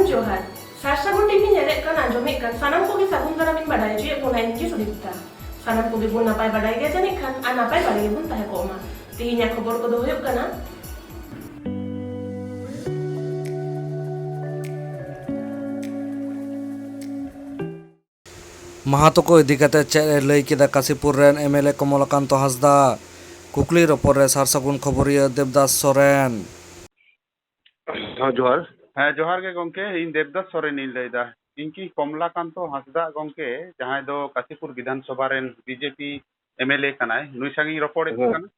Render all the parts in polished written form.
Sagun Johar. Sarsagun TV nyelek kan anjomik kan sanam ko sagun daramin badai je puna inji sudipta. Sanam ko bun napai badai ge janik kan anapai badai bun tahe koma. Tihinya khobor ko do huyuk kana. Mahato ko idi kate che lei kida Kasipur ren MLA Komolakanto Hasda kukli ropor re sarsagun khoboriya Devdas Soren हाँ जोहार ᱦᱮᱸ ᱡᱚᱦᱟᱨ ᱜᱮ ᱜᱚᱝᱠᱮ ᱤᱧ ᱫᱮᱵᱫᱟᱥ ᱥᱚᱨᱮᱱᱤᱧ ᱞᱟᱹᱭᱫᱟ ᱤᱧ ᱠᱤ ᱠᱚᱢᱞᱟᱠᱟᱱᱛᱚ ᱦᱟᱸᱥᱫᱟ ᱜᱚᱝᱠᱮ ᱡᱟᱦᱟᱸᱭ ᱫᱚ ᱠᱟᱥᱤᱯᱩᱨ ᱵᱤᱫᱷᱟᱱ ᱥᱚᱵᱷᱟ ᱨᱮᱱ ᱵᱤᱡᱮᱯᱤ ᱮᱢᱮᱞᱮ ᱠᱟᱱᱟᱭ ᱱᱩᱭ ᱥᱟᱸᱜᱤᱧ ᱨᱚᱯᱚᱲᱮᱫ ᱠᱟᱱᱟ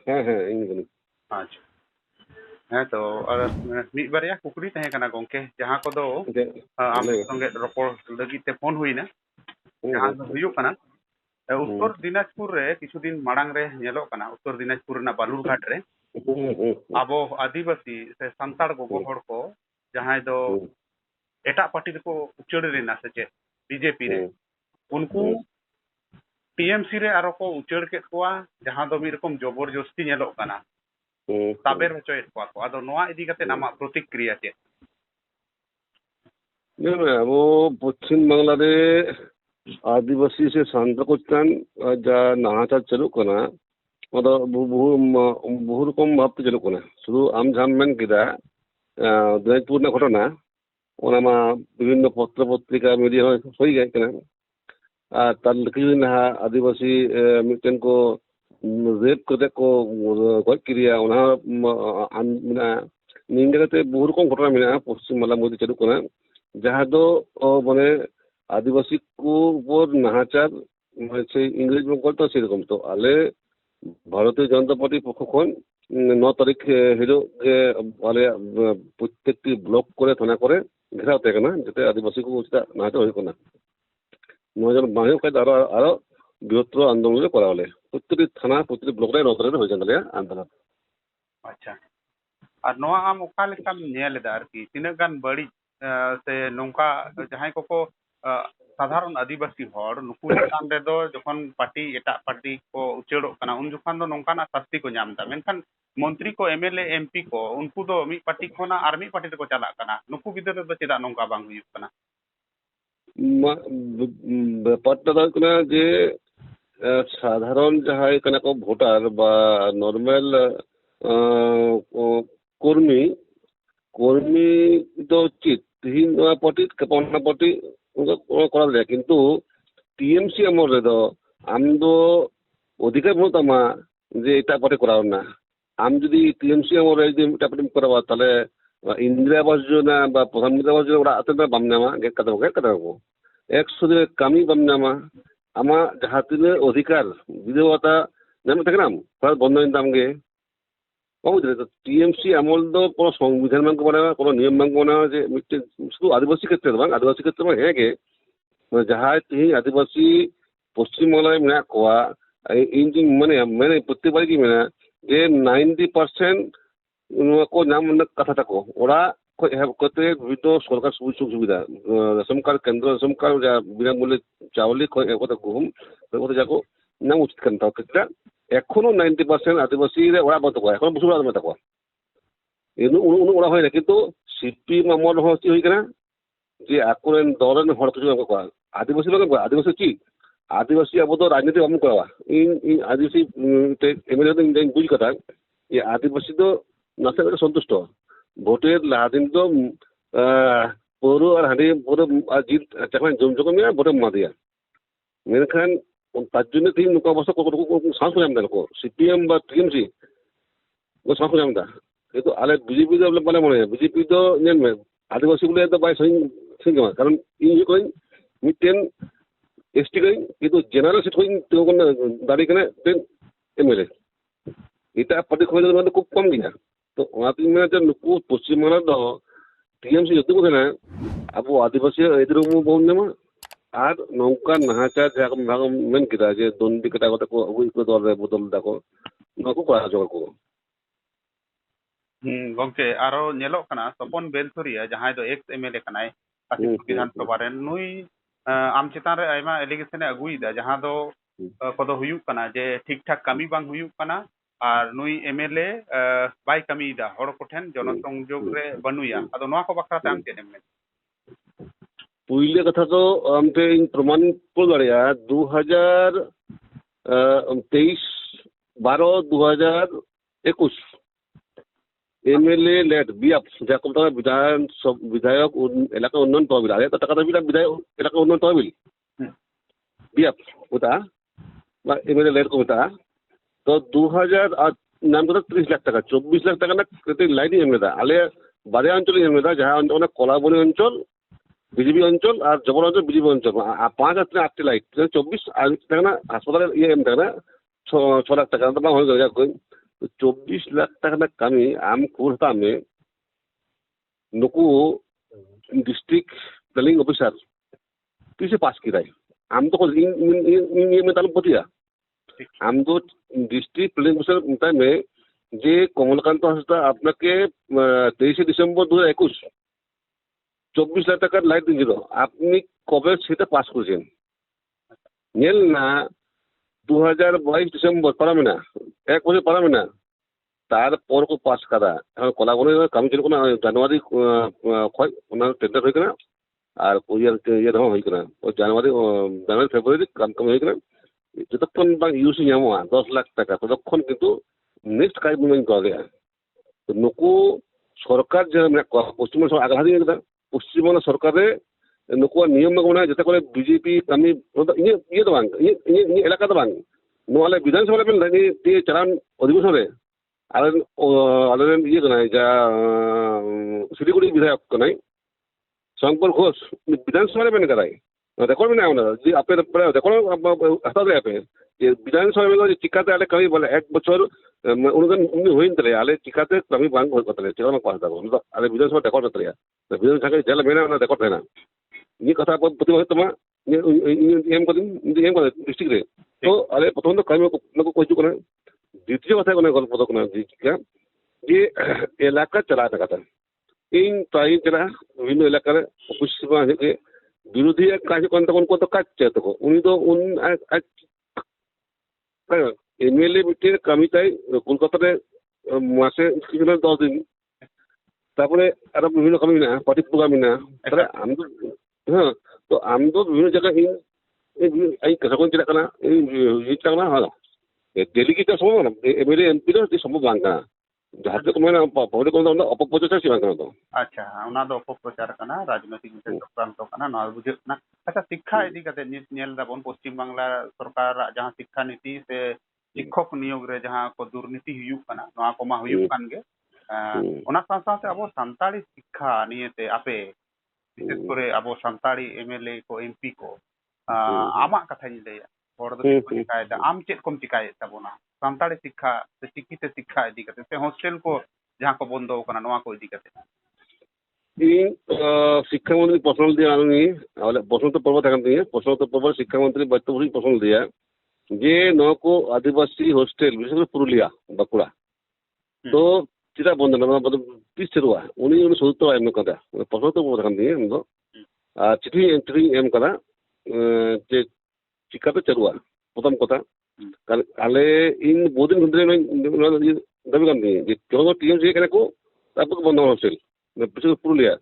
हाँ इन ᱟᱪᱪᱷᱟ ᱦᱮᱸ ᱛᱚ ᱢᱤᱫ ᱵᱟᱨᱭᱟ ᱠᱩᱠᱞᱤ ᱛᱟᱦᱮᱸ ᱠᱟᱱᱟ ᱜᱚᱝᱠᱮ ᱡᱟᱦᱟᱸ ᱠᱚᱫᱚ ᱟᱢ ᱥᱚᱸᱜᱮ ᱨᱚᱯᱚᱲ ᱞᱟᱹᱜᱤᱫ ᱛᱮ ᱯᱷᱳᱱ ᱦᱩᱭᱱᱟ ᱡᱟᱦᱟᱸ ᱫᱚ ᱦᱩᱭᱩᱜ ᱠᱟᱱᱟ ᱩᱛᱛᱚᱨ ᱫᱤᱱᱟᱡᱽᱯᱩᱨ ᱨᱮ ᱠᱤᱪᱷᱩ ᱫᱤᱱ ᱢᱟᱲᱟᱝ ᱨᱮ ᱧᱮᱞᱚᱜ ᱠᱟᱱᱟ ᱩᱛᱛᱚᱨ ᱫᱤᱱᱟᱡᱽᱯᱩर ᱨᱮᱱᱟᱜ ᱵᱟᱞᱩᱨᱜᱷᱟᱴ ᱨᱮ ᱟᱵᱚ ᱟᱹᱫᱤᱵᱟᱹᱥᱤ ᱥᱮ ᱥᱟᱱᱛᱟᱲ ᱜᱚᱜᱚ ᱦᱚᱲ ᱠᱚ ᱡᱟᱦᱟᱸᱭ ᱫᱚ ᱮᱴᱟᱜ ᱯᱟर्टी ᱨᱮᱠᱚ ᱩᱪᱟᱹᱲ ᱞᱮᱱᱟ ᱥᱮ ᱪᱮᱫ बीजेपी रे उनको टीएमसी रे आरो को उचड़ के कोआ जहां दो मिरकम जबरदस्ती नेलो कना ताबेर हचोयत कोआ को आदो नोआ इदी कते नामा प्रतिक्रिया चे वो पश्चिम बांग्ला रे आदिवासी से सांता को चन जा नाहाचा चलु कना मतलब बहु रकम भाव चलु कना शुरू आम झाम मेन किदा दिनाजपुर ना घटना ओना मा विभिन्न पत्र पत्रिका मीडिया होई गए कना तार लकी ना आदिवासी मिटन को रेप करते को गज क्रिया ओना मिना निंगे कते बहु रकम घटना मिना पश्चिम बांग्ला मध्य चलु कना जहाँ दो माने आदिवासी को ऊपर नाहाचार से इंग्लिश में करता से रकम तो आले भारतीय जनता पार्टी पक्ष खन 9 तारीख हिलो के आले प्रत्येक ब्लॉक करे थाना करे घेराव ते कना जते आदिवासी को उचित नाहाचार होय कना नजर बाहे का आरो बृहत्तर आंदोलन करावले प्रत्येक थाना प्रत्येक ब्लॉक रे 9 तारीख होय जंदले आंदोलन अच्छा और नोआ आम ओका लेकाम नेलेदा आरकी तिना गान बड़ी से नौका जहां को साधारण आदिवासी हर नुकु चेतान रे दो जखन पार्टी एटा पार्टी को उचेड़ो कना उन जखन दो नौकाना शास्ति को नामदा मेनखान मंत्री को एमएलए एमपी को उनको दो मी पार्टी खोना आर मी पार्टी को चला कना नुकु बिदर दो चेदा नौका बांग हुयुक कना ব্যাপারটা কনা যে সাধারণ যাহাই কনা কো ভোটার বা নরমাল কর্মী কর্মী তো উচিত তিন পার্টি কপনা পার্টি করা যায় কিন্তু টিএমসি আমর রে দো আম দো অধিকার মতামা যে এটা পার্টি করা না আম যদি টিএমসি আমর রে যে এটা পার্টি করা তাহলে इंदिरा आवास योजना बा प्रधानमंत्री आवास योजना अत्यंत बामनामा गेट कता को 100 दिन कमी बामनामा आमा जहाँ तीन अधिकार विधवता नाम तकनाम पर बंधन दामगे बुझले तो टीएमसी আমল दो কোনো সংবিধান মান को बना কোনো नियम मान को बना जे शुद्ध आदिवासी क्षेत्र बांग आदिवासी क्षेत्र में है के जहाँ ती आदिवासी पश्चिम बांग्ला में कोआ इन माने मैंने प्रत्येक की मेना जे 90% को नाम कथा तको ओरा को एहब कते विदो सरकार सुविधा रेशन कार्ड केंद्र रेशन कार्ड बिना मूल्य चावली को एकता गुम को जाको नाम उचित करता किता एखोनो 90% आदिवासी रे ओरा बत को एखोनो बुसुरा में तको इनु उनु ओरा होय किंतु सीपी मामल होती होई कना जे आकुरेन दरन हड़ को को आदिवासी लोग आदिवासी की आदिवासी अब तो राजनीति हम करवा इन आदिवासी एमएलए तो इन बुझ कथा ये आदिवासी तो नासे सन्तुष्ट भोटेर लादिन तो पौर और हांडी पौर जीत चकन जम जको में भोटे मा दिया मेनखान ताजुने तीन नुका बस को सांस को जाम को सीपीएम बा टीएमसी को सांस को जाम दा ये तो आले बीजेपी तो माने माने बीजेपी तो नेन में आदिवासी बोले तो बाय सिंग सिंग कारण इन को मिटेन एसटी को ये तो जनरल सीट को तो दाड़ी कने टेन एमएलए इटा पार्टी खोज में खूब कम गया तो वहां में जो नुकु पश्चिम बांग्ला दो टीएमसी जो को ना अब आदिवासी इधर मु बोन ने आर नौका नाहाचा जाग भाग मेन किदा जे दंडी कटा को अगु को दल रे बदल दाको नको को जो को गंके आरो नेलो कना सपन बेलसुरिया जहां दो एक्स एमएलए कनाय काशीपुर विधानसभा रे नुई आम चितान रे आयमा एलिगेशन अगुईदा जहां दो कदो हुयुक कना जे ठीक ठाक कमी बांग हुयुक कना ᱟᱨ ᱱᱩᱭ ᱮᱢᱮᱞᱮ ᱵᱟᱭ ᱠᱟᱹᱢᱤᱭᱮᱫᱟ ᱦᱚᱲ ᱠᱚᱴᱷᱮᱱ ᱡᱚᱱᱚᱥᱚᱝᱡᱳᱜᱽ ᱨᱮ ᱵᱟᱹᱱᱩᱭᱟ ᱟᱫᱚ ᱱᱚᱣᱟ ᱠᱚ ᱵᱟᱠᱷᱨᱟᱛᱮ ᱟᱢ ᱪᱮᱫ ᱮᱢ ᱢᱮᱱ? ᱯᱩᱭᱞᱟᱹ ᱠᱟᱛᱷᱟ ᱫᱚ ᱟᱢ ᱴᱷᱮᱱ ᱯᱨᱚᱢᱟᱱ ᱠᱚ ᱫᱟᱲᱮᱭᱟᱜᱼᱟ 2023 12-2021 এমএলএ লেড বিএফ যা কম টাকা বিধায়ক এলাকা উন্নয়ন তহবিল আগে তো টাকা দাবি বিধায়ক এলাকা উন্নয়ন তহবিল বিএফ ওটা বা এমএলএ লেড को মেতা তো 2000 নাম কথা 30 লাখ টাকা 24 লাখ টাকা না লাইনই এম লেদা আলে বারে অঞ্চলে এম লেদা যাহা অঞ্চল কলাবনি অঞ্চল বিজেপি অঞ্চল আর জবর অঞ্চল বিজেপি অঞ্চল 5 লাইট 24 টাকা না হাসপাতালের ইয়ে এম টাকা না 6 লাখ টাকা তো হয়ে গেল 24 लाख টাকা না কামি আম কুরতা মে নুকু डिस्ट्रिक्ट प्लानिंग ऑफिसर किसे पास की राय आम तो ये में तालुक पतिया आम तो डिस्ट्रिक्ट प्लानिंग ऑफिसर टाइम में जे कमलकांत हांसदा আপনাকে 23 ডিসেম্বর 2021 24 লাখ টাকার লাইট দিয়েছিল আপনি কবে সেটা পাস করেছেন নেল না 2022 ডিসেম্বর পারাবে না এক বছর পারাবে না তারপর को পাস করা এখন কলাবনের কাম ছিল কোন জানুয়ারি খয় ওনার টেন্ডার হয়ে গেল আর কোরিয়ার ইয়ে দাও হয়ে গেল ও জানুয়ারি ফেব্রুয়ারি কাম হয়ে গেল যতক্ষণ বা ইউসি নামা 10 লাখ টাকা ততক্ষণ কিন্তু নেক্সট কাজ মুভমেন্ট করা যায় তো নুকু সরকার যে পশ্চিমবঙ্গ আগ্রহ দিয়ে পশ্চিমবঙ্গ সরকারে নুকু নিয়ম মানে যেটা করে বিজেপি কামি ইয়ে তো বাং ইয়ে এলাকা তো বাং নোয়ালে বিধানসভা লেভেল দিয়ে চালান অধিবেশন রে আলেন ইয়ে কনাই যা শিলিগুড়ি বিধায়ক কনাই শঙ্কর ঘোষ বিধানসভা লেভেল করাই রেকর্ড में ना जी আপনি রেকর্ড হাতা দেয় আপনি যে বিধানসভা লেভেল যে চিকাতে আলে কবি বলে এক বছর অনুদান উনি হইন তলে আলে চিকাতে কবি বাং হই কথা চিকা মা পাস দাও আলে বিধানসভা রেকর্ড তলে বিধানসভা জেলা মেনা না রেকর্ড না ये কথা প্রতিবাদ তোমা এম কদিন এম করে ডিস্ট্রিক্ট রে তো আলে প্রথম তো কবি লোক কইছু কোনা দ্বিতীয় কথা কোন গল্প তো কোনা যে এলাকা চালাতে কথা इन प्राइम चला विभिन्न इलाका ऑफिस के विरोधी काज कोन उनको तो काज चाहते को उन्हीं तो उन एमएलए मिटे कमी ताई कोलकाता रे मासे 10 दिन তারপরে আরো বিভিন্ন কামি না পার্টি প্রোগ্রাম না তাহলে আমি তো হ্যাঁ তো আমি তো বিভিন্ন জায়গায় এই কথা কোন চিন্তা না এই চিন্তা না হলো ডেলিগেট সম্ভব না এমএলএ এমপি র সম্ভব বাংলা जहाँ तक मैं पहले को अपप्रचार से बांग तो अच्छा उना दो अपप्रचार करना राजनीतिक विषय चक्रांत करना ना बुझे ना अच्छा शिक्षा इदी कते नेल दाबन पश्चिम बांग्ला सरकार जहाँ शिक्षा नीति से शिक्षक नियोग रे जहाँ को दुर्नीति हुयुक करना नोआ को मा हुयुक कान गे ओना साथ अब संताली शिक्षा नियते आपे विशेष करे अब संताली एमएलए को एमपी को आमा कथा नि लैया और दो चिकाय दा आम चेत कोम चिकाय तबोना संताली शिक्षा से शिक्षित शिक्षा इदी कते से हॉस्टल को जहाँ को बंद होकना नोआ को इदी कते इन शिक्षा मंत्री पर्सनल दिया आनी और पर्सनल तो पर्व थाकन दिए पर्सनल तो पर्व शिक्षा मंत्री बच्चों पर्सनल दिया जे नो को आदिवासी हॉस्टल विशेष पुरुलिया बाकुड़ा तो चिता बंद ना मतलब 30 चरुआ उनी सोदतो एम कदा पर्सनल तो पर्व थाकन दिए हम तो चिठी एम कदा जे चिकाते चरुआ प्रथम कथा आले इन बोदिन गुंदरे दाबी कान दिए जे जो टीएमसी केने को तापर बंद हॉस्टल विशेष पुरुलिया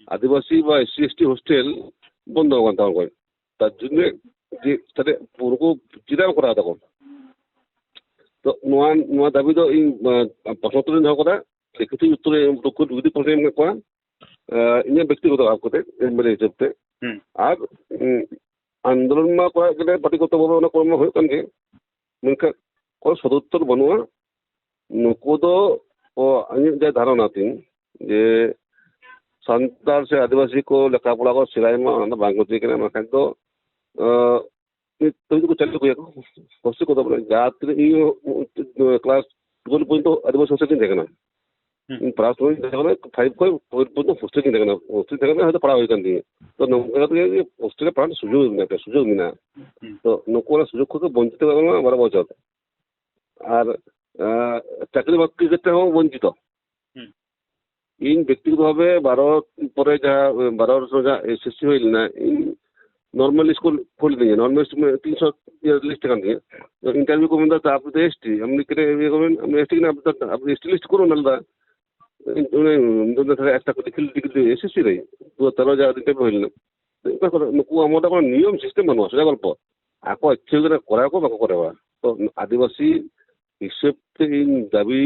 आदिवासी বা এসসি এসটি হোস্টেল বন্ধ হওয়ার কথা কয় তার জন্য যে তাতে পুরো চিন্তা করা তখন তো নোয়া নোয়া দাবি তো এই 75 দিন কথা লিখিত উত্তরে দুঃখ দুই প্রশ্ন করা ইনি ব্যক্তিগত ভাব করতে এমএলএ হিসেবে আর আন্দোলন মা করা গেলে পার্টিগতভাবে অনেক কর্ম হয়ে কান গে মেনকা কোনো সদুত্তর বানুয়া নুকো তো ও আমি যে ধারণা তিন যে संताल से आदिवासी को लेखा पढ़ा को सिलाई में बांगोती के ना तो तो चल को हॉस्टल को तो जात क्लास 12 पॉइंट तो आदिवासी हॉस्टल देखना प्राप्त हो देखना 5 को 4 पॉइंट हॉस्टल देखना हॉस्टल देखना है तो पढ़ा होई कंदी तो नो तो ये हॉस्टल पढ़ाने सुযোগ मिना तो नको ना सुযোগ को वंचित करना बड़ा बहुत और चाकरी बाकरी যেটা हो वंचित इन व्यक्तिगत भावे 12 পরে যা 12 বছর যা এসএসসি হইল না नॉर्मल स्कूल खोल दिए normal 300 list kan dia interview को मतलब आप तो एसटी हमने करे ये हम एसटी ना आप एसटी लिस्ट करो नलदा उन्हें একটা টিকিট এসএসসি রে তো তারা যা দিতে হইল নুকু আমরা কোন নিয়ম সিস্টেম বানো সেটা গল্প আকো ইচ্ছে করে করা কো বাকো করা তো আদিবাসী হিসেবে দাবি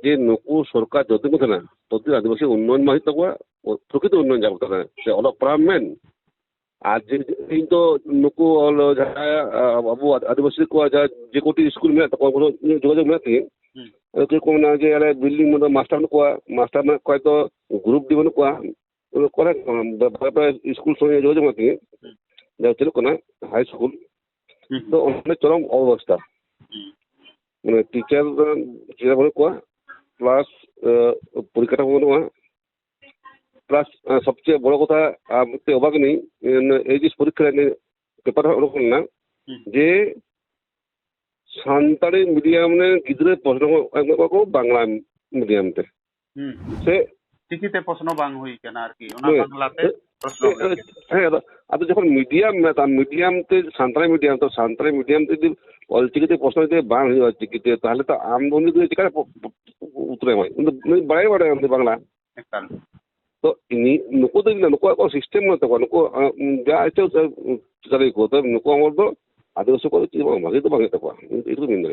যে নুকু সরকার যত কথা না তত আদিবাসী উন্নয়ন মাহিত কোয়া প্রকৃত উন্নয়ন যাবো না সে অলপ প্রামেন আর যে এই তো নুকু আবু আদিবাসী को যে কোটি স্কুল में तो কোনো যোগাযোগ না থাকে तो को ना जे अरे बिल्डिंग में मास्टर में कोई तो ग्रुप दी बनो को करे बड़ा स्कूल से যোগাযোগ না থাকে যা চলো কোনা হাই স্কুল তো অনেক চরম অবস্থা মানে টিচার যেটা বলে কোয়া প্লাস পরীক্ষাটা বলো প্লাস সবচেয়ে বড় কথা আপনি অবাক নেই এই যে পরীক্ষা পেপার ওরকম না যে সান্তাড়ি মিডিয়াম ने गिद्रे प्रश्न को बांग्ला मीडियम ते से টিকিতে প্রশ্ন বাং হই কেন আর কি ওনা বাংলাতে প্রশ্ন হ্যাঁ আতো যখন মিডিয়াম না তা মিডিয়াম তে সান্তাড়ি মিডিয়াম তে যদি অলচিকিতে প্রশ্ন দিতে বাং হই অলচিকিতে তাহলে তো আমদনি তো চিকারে উত্তরে হয় কিন্তু বড় আমাদের বাংলা একদম तो ini नुको तो नुको को सिस्टम में तो नुको जा ऐसे चले को तो नुको हमर तो आदिवासी को भागे तो itu मिल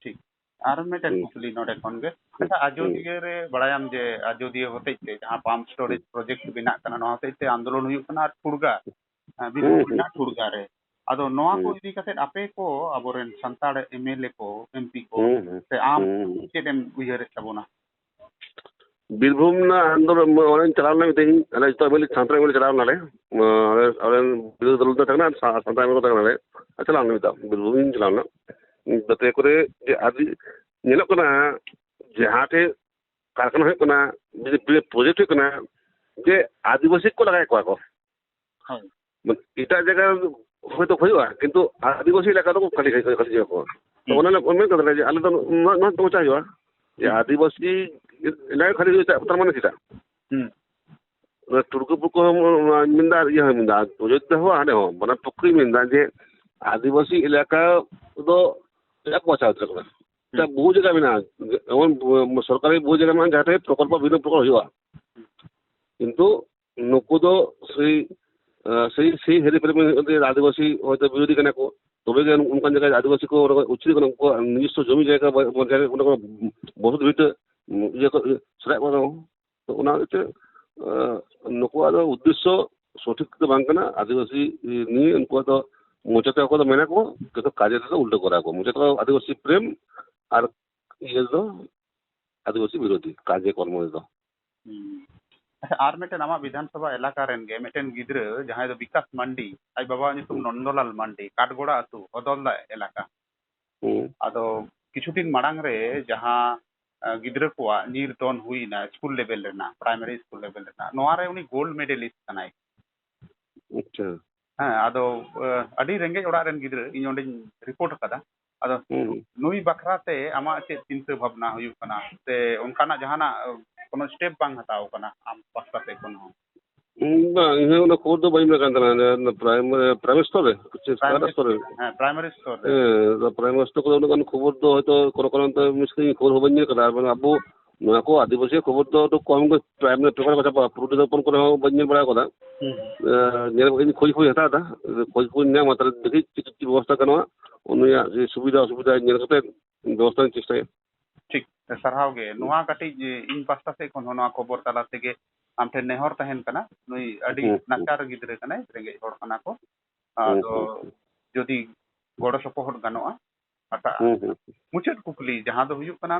ঠিক আর মেটেন কুলি নডে কোনগে আচ্ছা আজোদিয়া রে বড়ায়াম যে আজোদিয়া হতেইতে जहां পাম্প স্টোরেজ প্রজেক্ট বিনা কানা নয়া হতেইতে আন্দোলন হুয়ুক কানা আর ঠুড়গা বিনা ঠুড়গা রে আদো নয়া কো ইদি কাতে আপে को আবরেন সান্তাড় এমএলএ को এমপি को से आम चेदेम उयरे तबोना बीरभूम ना आंदोलन ऑनलाइन चलाना भी थी अरे तो पहले छात्रा में चलाना ले और विरोध दल तो तकना छात्रा में तकना ले चलाना भी था बीरभूम चलाना बते करे जे आदि नेलो कना जहां थे कारखाना है कना जे प्रोजेक्ट है कना जे आदिवासी को लगाए को हां इटा जगह হয়তো হইবা কিন্তু আদিবাসী এলাকা তো খালি খালি যাবো তো ওনারা কমে কথা যে আলাদা না তো চাইবা যে আদিবাসী এলাকা খালি তার মানে সেটা টুরকু পুকু মিন্দা ইয়ে মিন্দা প্রযোজ্য হওয়া হানে হো মানে পক্ষী মিন্দা যে আদিবাসী এলাকা তো এক বছর হচ্ছে না এটা বহু জায়গা না এমন সরকারি বহু জায়গা মানে যাতে প্রকল্প বিভিন্ন প্রকল্প হইবা কিন্তু নুকু তো সেই হেরে ফেলে আদিবাসী হয়তো বিরোধী কেন তবে উনকান জায়গায় আদিবাসী को উচিত को নিজস্ব জমি জায়গা বসত ভিতরে ইয়ে সেটা তো ওনার হচ্ছে নুকুয়ার উদ্দেশ্য সঠিক তো বাং কানা আদিবাসী নিয়ে উনকুয়া তো মোচাতে को तो मेना को কিন্তু কাজে তো উল্টো করা को মোচাতে আদিবাসী প্রেম আর ইয়ে তো আদিবাসী বিরোধী কাজে কর্ম তো আর মেটেন আমা বিধানসভা এলাকা রেন গে মেটেন গিদ্রে জাহাই দো বিকাশ মান্ডি আই বাবা নিতুম নন্দলাল মান্ডি কাঠগোড়া আতু হদলদা এলাকা আদো কিছুদিন মাড়াং রে জাহা गिद्रे को निर्दन हुईना स्कूल लेवल रेना प्राइमरी स्कूल लेवल रेना नोआ रे उनी गोल्ड मेडलिस्ट कनाय अच्छा हां आदो अडी रेंगे ओड़ा रेन गिद्रे इन ओंडे रिपोर्ट कदा आदो नुई बखराते आमा चे चिंता भावना हुयु कना से उनकाना जहाना कोनो स्टेप बांग हताओ कना आम पास्ताते कोनो ना इहे उन कोड दो बाई में कांदना प्राइमरी स्टोर है कुछ सारा स्टोर है हां प्राइमरी स्टोर प्राइमरी स्टोर को उन खबर दो हयतो कोनो तो मिस्किन खबर होबनी कदा माने अबो नया को आदिवासी खबर तो कम को प्राइमरी पेपर का प्रोटेस्ट ओपन करे बन्नी बड़ा कदा नेर खोज खोज हता था खोज खोज ने मात्र देखि चिकित्सा व्यवस्था करना उनया सुविधा नेर कते व्यवस्था चेष्टा ठीक सरहाव गे नोआ काटी इन पास्ता से कोन नोआ खबर तला से गे आम ठे नेहर तहन कना नुई अडी नाचार गिद्रे कना रेंगे होड़ कना को तो जदि गोड़ सपोहट गानोआ अटा मुचेद कुकली जहां दो हुयु कना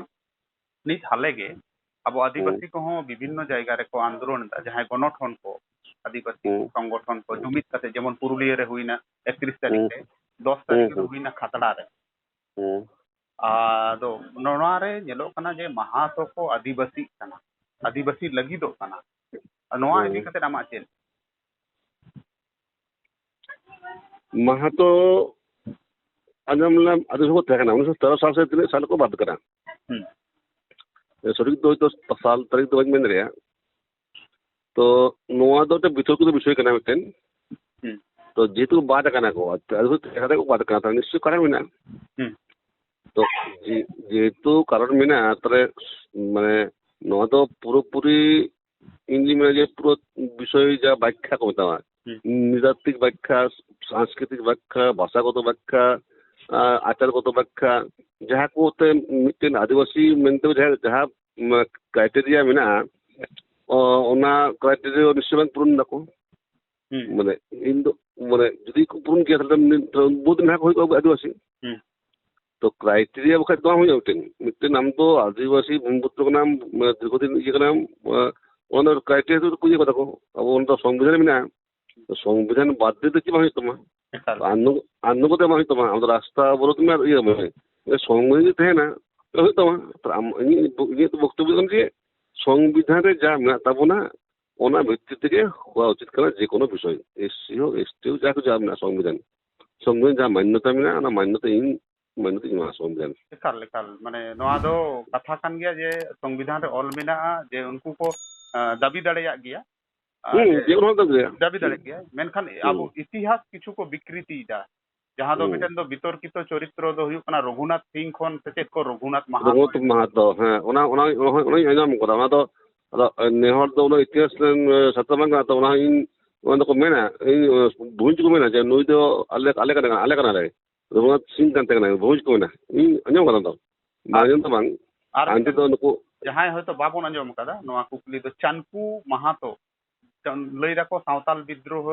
नित हाले गे अब आदिवासी को हो विभिन्न जायगा रे को आंदोलन दा जहां गणठन को आदिवासी संगठन को जुमित कते जेमन पुरुलिया रे हुइना 31 तारीख रे 10 तारीख रे हुइना खतड़ा रे दो नोना रे नेलो कना जे महातो को आदिवासी लगी दो कना नोआ इदी कते नामा चेल महातो अजमला आदिवासी को तहना 1913 साल से 3 साल को बात करा सॉरी तो साल तारीख तो में रे तो नोआ दो ते बिथो को विषय कना मिटन तो जेहेतु बाद करना को आदिवासी को बाद करना निश्चय कारण में तो जेहेतु कारण में तारे माने नवा तो पूरी इंग्लिश में जे पूरा विषय जा व्याख्या को बतावा नृतात्विक व्याख्या सांस्कृतिक व्याख्या भाषागत व्याख्या आचारगत व्याख्या जहाँ को मिट्टन आदिवासी मेनते जहाँ क्राइटेरिया में क्राइटेरिया निश्चय पूर्ण को माने इन माने जुदी को पूर्ण किया बहुत दिन हो आदिवासी तो क्राइटेरिया बखा तो हो मिट्टन नाम तो आदिवासी भूमिपुत्र नाम दीर्घदिन ये नाम क्राइटेरिया तो कुछ को अब उन संविधान में संविधान बाद दे कि आन्न को हम रास्ता अवरोध में ये संविधान तहना तो वक्तव्य संविधान रे जा मेना ताबोना ओना भित्ति तेगे हुआ उचित कना जेकोनो विषय एससी हो एसटी हो जाको जा मेना संविधान जा मान्यता मेना ना मान्यता इन संविधान एकाल माने नोआ दो कथा कान गया जे संविधान रे ऑल मेना जे उनको को दाबी दाड़ेया गया दाबी दाड़े गया मेनखान अब इतिहास किछु को विकृति दा जहाँ दो मिटन दो बितर्कित चरित्र दो हुयु कना रघुनाथ सिंह खन सेचेत को रघुनाथ महातो हाँ ओना अजम करा ओना दो नेहर दो ओना इतिहास सतमंगा तो ओना इन ओना को मेना इन भुज को मेना जे नुई दो आले कना रे रघुनाथ सिंह कांते कना भुज को मेना इन अजम करा तो माजन तो बांग आंते तो नुको जहां होतो बाबन अजम कदा नोआ कुकली दो चानकू महातो लई राको सावताल विद्रोह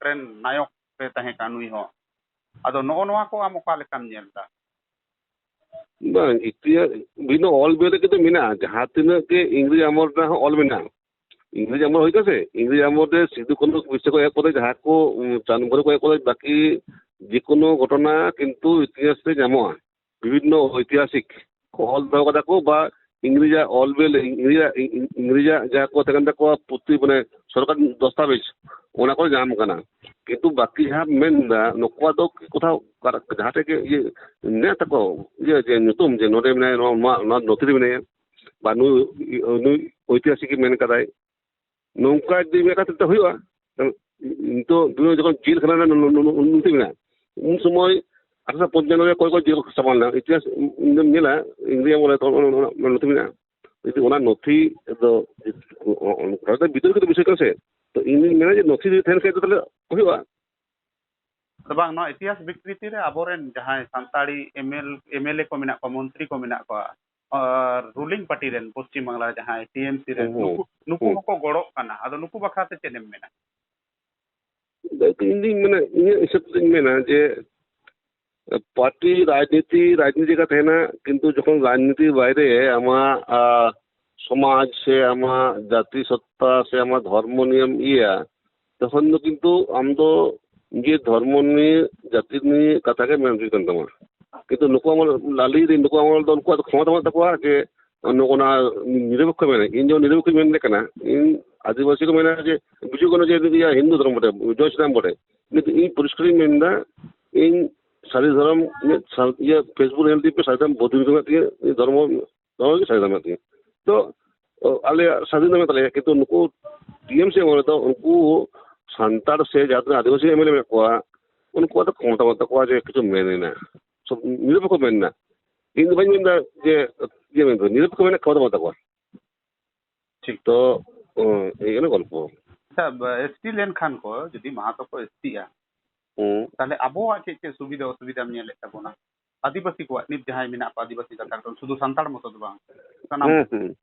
रेन नायक पे तहे कानुई हो अदो नो नोआ को आम ओका लेकाम नेलदा बांग इतिहास बिनो ऑल बेरे के तो मेना जहां तिना के इंग्लिश अमर ना ऑल मेना इंग्लिश अमर होइता से इंग्लिश अमर दे सिधु कोनो विषय को एक पदे जहां को चानबर को एक पदे बाकी जेकोनो घटना किंतु इतिहास से जामोआ विभिन्न ऐतिहासिक ऑल दो कदा को बा इंग्लिश ऑल बेल इंग्लिश जा को तकन को पुती बने सरकार दस्तावेज ओना को जाम कना किंतु बाकी जहाँ मेन नुकवा दो कथा जहाँ के ये ने तको ये जे नुतुम जे नोरे में नोतरी में बानु ऐतिहासिक मेन कदाय नौका दी में कते तो हुआ तो दुनो जखन जेल खाना नुती में उन समय 1895 कोई जेल संभालना इतिहास नेला इंग्लिश बोले तो नुती में यदि ओना नथी तो भारत भीतर के विषय कसे तो इंग्लिश में जे नथी थेन के तो हुआ तबांग नो इतिहास विकृति रे आबोरेन जहां संताड़ी एमएलए को मेना को मंत्री को मेना को और रूलिंग पार्टी रेन पश्चिम बांग्ला जहां टीएमसी रे नुकु को गड़ो काना आदो नुकु बखाते चेनेम मेना इंदी मेना इन सब मेना जे पार्टी राजनीति का तहना किंतु जखन राजनीति बाहरे आमा समाज से आमा जाति सत्ता से आमा धर्म नियम इया तखन तो किंतु हम तो ये धर्म ने जाति ने कथा के मेन की कंतमा किंतु नुको लाली रे नुको तो उनको क्षमता मत तकवा के नोना निरपेक्ष में इन जो निरपेक्ष में लेकना इन आदिवासी को मेना जे बिजु को जे या हिंदू धर्म बटे जो इस्लाम बटे किंतु इन पुरस्कृत मेनदा इन सारी धर्म में ये फेसबुक हेल्थ पे सारी धर्म बौद्ध धर्म की सारी धर्म तो आले सारी धर्म तले किंतु नुको टीएमसी बोले तो उनको संताड़ से जाते आदिवासी एमएलए में को उनको तो क्षमता मत को जे किछु मेनना सब निरपेक्ष मेनना इन बन में जे ये में निरपेक्ष मेना क्षमता मत को ठीक तो ये ना गल्प सब एसटी लेन खान को यदि महातो को एसटी आ ताले अबो के सुविधा असुविधा में ले तबोना आदिवासी को नित जहां मेना आदिवासी का शुद्ध संताड़ मत दो बांग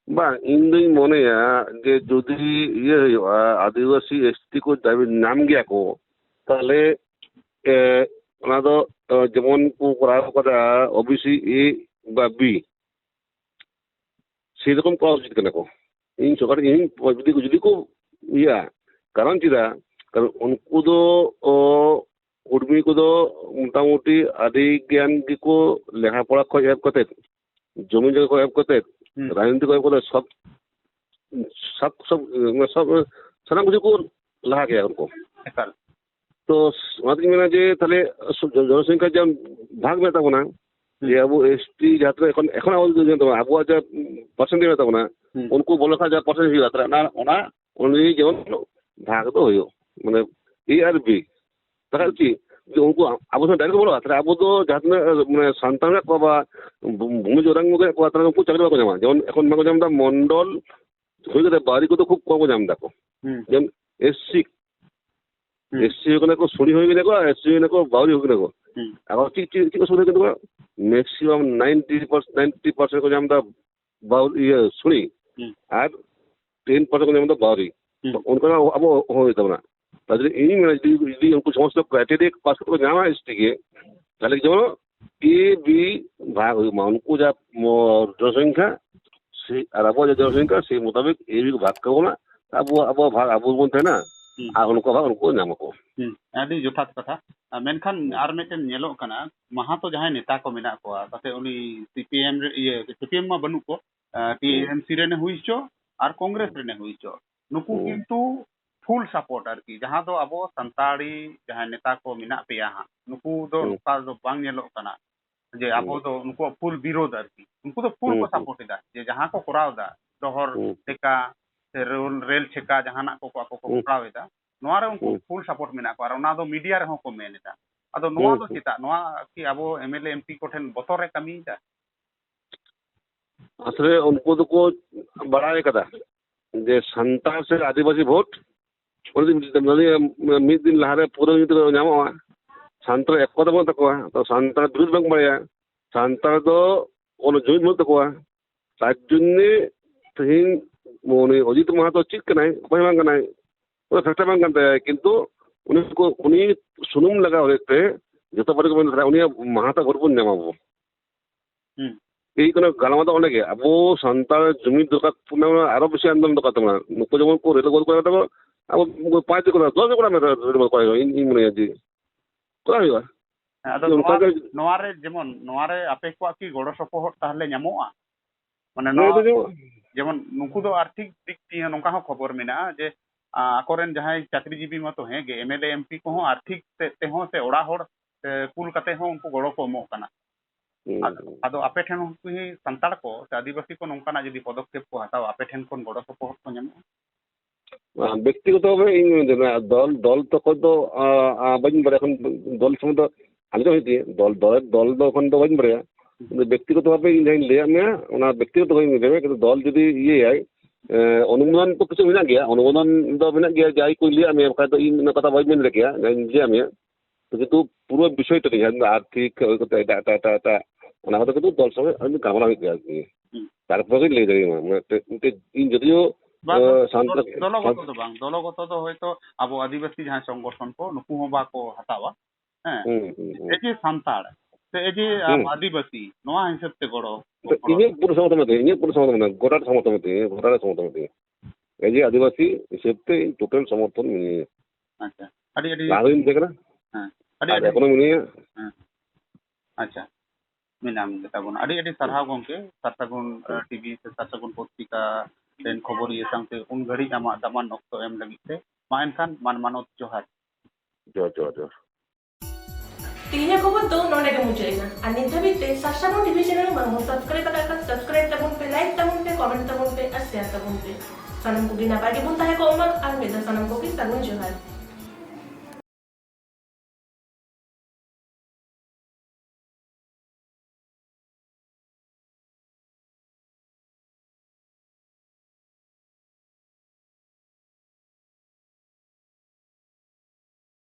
बा इन दिन मोनेया जे जुदी ये आदिवासी एसटी को दाबी नाम गया को ताले ओना दो जेमन को कराव कदा ओबीसी ए बा बी से रकम को उचित कना को इन सरकार इन जुदी को या कारण चिदा कारण उनको दो उर्मी को दो मोटामुटी आदि ज्ञान को लेखा पढ़ा को एप कते जमीन जगह को एप कते राजनीति को सब सारा कुछ को लहा गया उनको तो मतलब मेना जे ताले जनसंख्या जब भाग में तबना ये अब एसटी जात्रा এখন अब जा परसेंट में तबना उनको बोला था जा परसेंट ही जात्रा ना ओना ओनली जेवन भाग तो होयो माने ARB তাহলে কি যে উনকু আবু সাথে ডাইরেক্ট বলো তাহলে আবু তো যাতে মানে সন্তান কো বা ভূমি জোরাং মুখে কো তাহলে উনকু চাকরি বাকো জামা যেমন এখন মাকো জামদা মন্ডল হয়ে গেছে বাড়ি কত খুব কম জামদা কো যেমন SC হয়ে গেলে শুনি হয়ে গেলে SC হয়ে গেলে বাউরি হয়ে গেলে এখন ঠিক শুনে কিন্তু ম্যাক্সিমাম 90% को জামদা বাউরি শুনি আর 10% को জামদা বাউরি उनका अब हो तब তাদের এই মানে যদি উনকু সমস্ত ক্রাইটেরিয়া পাস করে জামা এসটিকে তাহলে যেমন AB ভাগ উনকু যা জনসংখ্যা সেই আর আবো যে জনসংখ্যা সেই মোতাবেক AB को ভাগ করবো না আবো ভাগ আবো বলতে না আর উনকু ভাগ উনকু নাম को ᱟᱹᱰᱤ ᱡᱚᱛᱷᱟᱛ ᱠᱟᱛᱷᱟ ᱢᱮᱱᱠᱷᱟᱱ ᱟᱨ ᱢᱤᱫᱴᱮᱱ ᱧᱮᱞᱚᱜ ᱠᱟᱱᱟ ᱢᱟᱦᱟᱛᱚ ᱡᱟᱦᱟᱸᱭ ᱱᱮᱛᱟ ᱠᱚ ᱢᱮᱱᱟᱜ ᱠᱚᱣᱟ ᱛᱟᱛᱮ ᱩᱱᱤ CPM ᱢᱟ ᱵᱟᱹᱱᱩᱜ ᱠᱚ TMC ᱨᱮᱱᱮ ᱦᱩᱭ ᱦᱚᱪᱚ ᱟᱨ ᱠᱚᱝᱜᱨᱮᱥ ᱨᱮᱱᱮ ᱦᱩᱭ ᱦᱚᱪᱚ ᱱᱩᱠᱩ ᱠᱤᱱᱛᱩ फुल सपोर्ट आरकी जहां दो अब संताड़ी जहां नेता को मिना पेया हां नुकु दो नुका दो बांग नेलो कना जे अब दो उनको फुल विरोध आरकी उनको तो फुल को सपोर्ट दा जे जहां को कराव दा दोहर टेका से रेल छेका जहां ना को कराव दा नोआ रे उनको फुल सपोर्ट मिना को और ना दो मीडिया रे को मेन दा अदो नोआ दो चिता नोआ की अब MLA MP को ठेन बतोर रे कमी दा असले उनको तो को बड़ाए कदा जे संताल से आदिवासी वोट ᱢᱤᱫ ᱫᱤᱱ ᱞᱟᱦᱟᱨᱮ ᱯᱩᱨᱟᱹ ᱧᱩᱛᱩᱢ ᱧᱟᱢᱚᱜᱼᱟ ᱥᱟᱱᱛᱟᱲ ᱮᱠ ᱠᱚᱫᱟ ᱵᱟᱹᱱᱩᱜ ᱛᱟᱠᱚᱣᱟ ᱛᱚ ᱥᱟᱱᱛᱟᱲ ᱵᱤᱨᱩᱫ ᱵᱟᱝ ᱵᱟᱲᱟᱭᱟ ᱥᱟᱱᱛᱟᱲ ᱫᱚ ᱚᱱᱟ ᱡᱩᱢᱤᱫ ᱵᱟᱹᱱᱩᱜ ᱛᱟᱠᱚᱣᱟ ᱛᱟর জন্যে ᱛᱮᱦᱮᱧ ᱩᱱᱤ অজিত মাহাতো ᱪᱮᱫ ᱠᱟᱱᱟᱭ ᱚᱠᱚᱭ ᱵᱟᱝ ᱠᱟᱱᱟᱭ ᱚᱱᱟ ᱯᱷᱮᱠᱴᱟᱨ ᱵᱟᱝ ᱠᱟᱱ ᱛᱟᱭᱟ ᱠᱤᱱᱛᱩ ᱩᱱᱤ ᱥᱩᱱᱩᱢ ᱞᱟᱜᱟᱣ ᱞᱮᱛᱮ ᱡᱚᱛᱚ ᱯᱟᱨᱴᱤ ᱠᱚ ᱢᱮᱱ ᱩᱱᱤᱭᱟᱜ মাহাতো ভোট বন ᱧᱟᱢᱟ ᱵᱚ এই কোনো গালামাদা অনেক আবো সন্তান জমি দরকার আরো বেশি আন্দোলন দরকার তোমার নুকু যেমন রেল গোল করে দেবো अब 5 को 10 को मेरा रेल को इन मने जी कोला हुआ ᱟᱫᱚ ᱱᱚᱣᱟ ᱨᱮ ᱡᱮᱢᱚᱱ ᱱᱚᱣᱟ ᱨᱮ ᱟᱯᱮ ᱠᱚᱣᱟᱜ ᱠᱤ ᱜᱚᱲᱚ ᱥᱚᱯᱚᱦᱚᱫ ᱛᱟᱦᱞᱮ ᱧᱟᱢᱚᱜᱼᱟ ᱢᱟᱱᱮ ᱱᱚᱣᱟ ᱡᱮᱢᱚᱱ ᱱᱩᱠᱩ ᱫᱚ ᱟᱨᱛᱷᱤᱠ ᱫᱤᱠ ᱫᱤᱭᱮ ᱱᱚᱝᱠᱟ ᱦᱚᱸ ᱠᱷᱚᱵᱚᱨ ᱢᱮᱱᱟᱜᱼᱟ ᱡᱮ ᱟᱠᱚᱨᱮᱱ ᱡᱟᱦᱟᱸᱭ ᱪᱟᱹᱠᱨᱤᱡᱤᱵᱤ ᱢᱟᱛᱚ ᱦᱮᱸ ᱜᱮ MLA MP ᱠᱚᱦᱚᱸ ᱟᱨᱛᱷᱤक ᱛᱮᱦᱚᱸ ᱥᱮ ᱚᱲᱟᱜ ᱦᱚᱲ ᱠᱩᱞ ᱠᱟᱛᱮ ᱦᱚᱸ उनको ᱜᱚᱲᱚ ᱠᱚ ᱮᱢᱚᱜ ᱠᱟᱱᱟ ᱟᱫᱚ ᱟᱯᱮ ᱴᱷᱮᱱ ᱩᱱᱠᱩ ᱥᱟᱱᱛᱟᱲ ᱠᱚ ᱥᱮ ᱟᱹᱫᱤᱵᱟᱹᱥᱤ ᱠᱚ ᱱᱚᱝᱠᱟᱱᱟᱜ ᱡᱩᱫᱤ ᱯᱚᱫᱚᱠᱷᱮᱯ ᱠᱚ ᱦᱟᱛᱟᱣᱟ ᱟᱯᱮ ᱴᱷᱮᱱ ᱠᱷᱚᱱ ᱜᱚᱲᱚ ᱥᱚᱯᱚᱦᱚᱫ ᱠᱚ ᱧᱟᱢᱚᱜᱼᱟ ব্যক্তিগতভাবে দল তখন তো বাড়ি বাড়ি এখন দল সময় তো আলোচনা হয়েছে দল তো এখন তো বাড়ি বাড়িয়া কিন্তু ব্যক্তিগতভাবে ইন্ডিয়ান লেয়ার মেয়া ওনা ব্যক্তিগতভাবে দেবে কিন্তু দল যদি ইয়ে অনুমোদন তো কিছু মেনা গিয়া অনুমোদন তো মেনা গিয়া যাই কই লিয়া মে বাকি তো ইন কথা বাই মেন রেখে লিয়া মে কিন্তু পুরো বিষয়টা নিয়ে আর্থিক এটা ওনা কথা কিন্তু দল সঙ্গে আমি কামনা হয়ে গিয়া তারপরে লে যাই মানে যদিও দলগত তো হয়তো আবো আদিবাসী ᱡᱟᱦᱟᱸ সংগঠন ᱠᱚ ᱱᱩᱠᱩ ᱦᱚᱸ ᱵᱟᱠᱚ ᱦᱟᱛᱟᱣᱟ ᱦᱮᱸ এই যে সান্তাড় ᱥᱮ এই যে আদিবাসী ᱱᱚᱣᱟ হিসাব তে গড়ᱚ ইনিয়ে পুরো সমর্থন গোটার সমর্থন এই যে আদিবাসী হিসেব তে টোটাল সমর্থন মিলিয়ে আচ্ছা আদি লাভিন দেখরা হ্যাঁ আদি এখন মিলিয়ে আচ্ছা মিনাম তাবন আদি সারহাও গomke সাতগুন টিভি সে সাতগুন পত্রিকা ren khoboriya sangte un ghari ama daman okto em lagi te main kan manot johar jo Tinya khobor do nonde ke mujena ani dhabite Sashabon TV channel bang subscribe ka subscribe tabun pe like tabun pe comment tabun pe share tabun pe sanam ko gina bagi bun tahe ko umar ar meda sanam ko